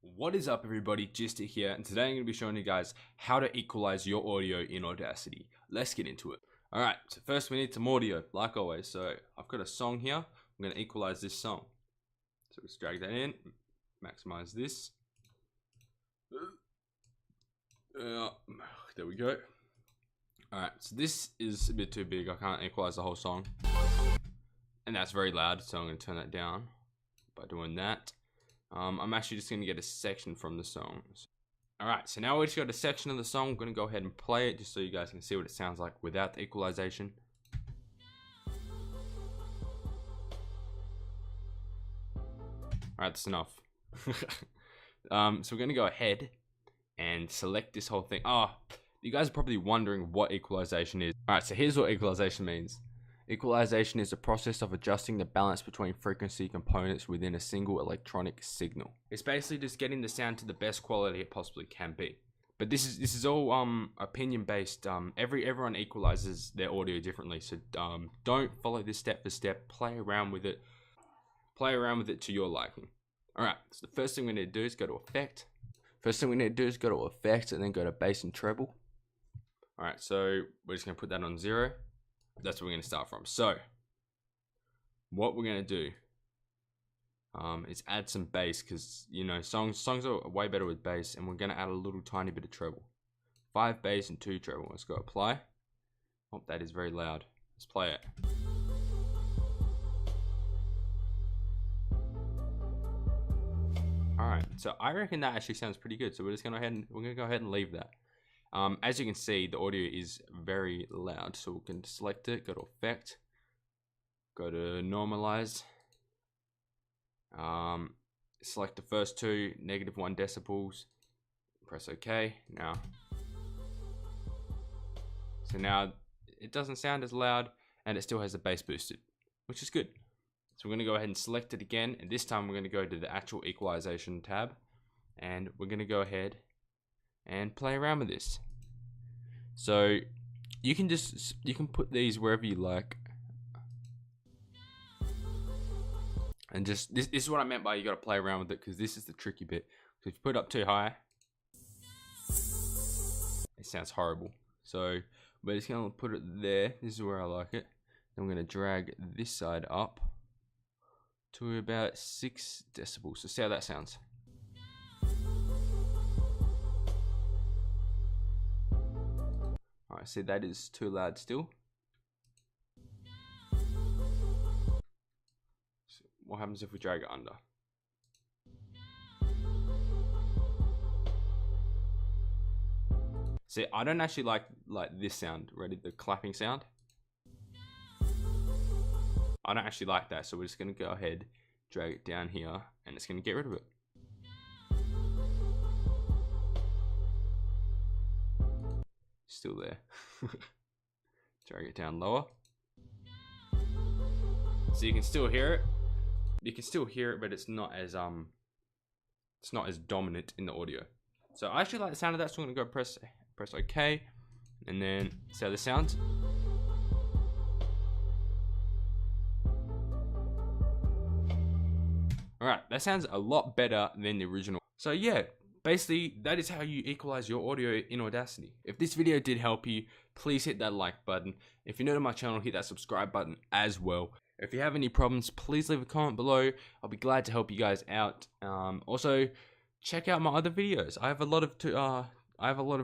What is up everybody, Gistic here, and today I'm going to be showing you guys how to equalize your audio in Audacity. Let's get into it. Alright, so first we need some audio, like always. So I've got a song here, I'm going to equalize this song. So let's drag that in, maximize this. There we go. Alright, so this is a bit too big, I can't equalize the whole song. And that's very loud, so I'm going to turn that down by doing that. I'm actually just going to get a section from the song. Alright, so now we just got a section of the song. I'm going to go ahead and play it just so you guys can see what it sounds like without the equalization. Alright, that's enough. So we're going to go ahead and select this whole thing. You guys are probably wondering what equalization is. Alright, so here's what equalization means. Equalization is the process of adjusting the balance between frequency components within a single electronic signal. It's basically just getting the sound to the best quality it possibly can be. But this is all opinion based. Everyone equalizes their audio differently, so don't follow this step for step. Play around with it. Play around with it to your liking. Alright, so the first thing we need to do is go to Effect. And then go to Bass and Treble. Alright, so we're just going to put that on 0. That's where we're going to start from. So what we're going to do is add some bass, because you know songs are way better with bass, and we're going to add a little tiny bit of treble. 5 bass and 2 treble. Let's go apply. Oh, that is very loud. Let's play it. Alright, so I reckon that actually sounds pretty good, so we're just going to go ahead and leave that. As you can see, the audio is very loud, so we can select it, go to Effect, go to Normalize, select the first two, -1 decibels, press OK. So now it doesn't sound as loud, and it still has the bass boosted, which is good. So we're going to go ahead and select it again, and this time we're going to go to the actual equalization tab, and we're going to go ahead and play around with this. So you can put these wherever you like, and just this is what I meant by you got to play around with it, because this is the tricky bit. So if you put it up too high, it sounds horrible. So we're just gonna put it there. This is where I like it. Then I'm gonna drag this side up to about 6 decibels. So see how that sounds. Alright, see, that is too loud still. So what happens if we drag it under? See, I don't actually like this sound. Ready? The clapping sound. I don't actually like that, so we're just gonna go ahead, drag it down here, and it's gonna get rid of it. Still there. Drag it down lower, so you can still hear it. But it's not as dominant in the audio. So I actually like the sound of that, so I'm gonna go press OK, and then see how this sounds. Alright, that sounds a lot better than the original. So yeah, basically that is how you equalize your audio in Audacity. If this video did help you, please hit that like button. If you're new to my channel, hit that subscribe button as well. If you have any problems, please leave a comment below. I'll be glad to help you guys out. Also, check out my other videos. I have a lot of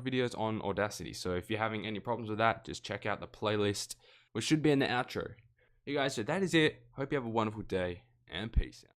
videos on Audacity, so if you're having any problems with that, just check out the playlist, which should be in the outro. You guys, so that is it. Hope you have a wonderful day, and peace out.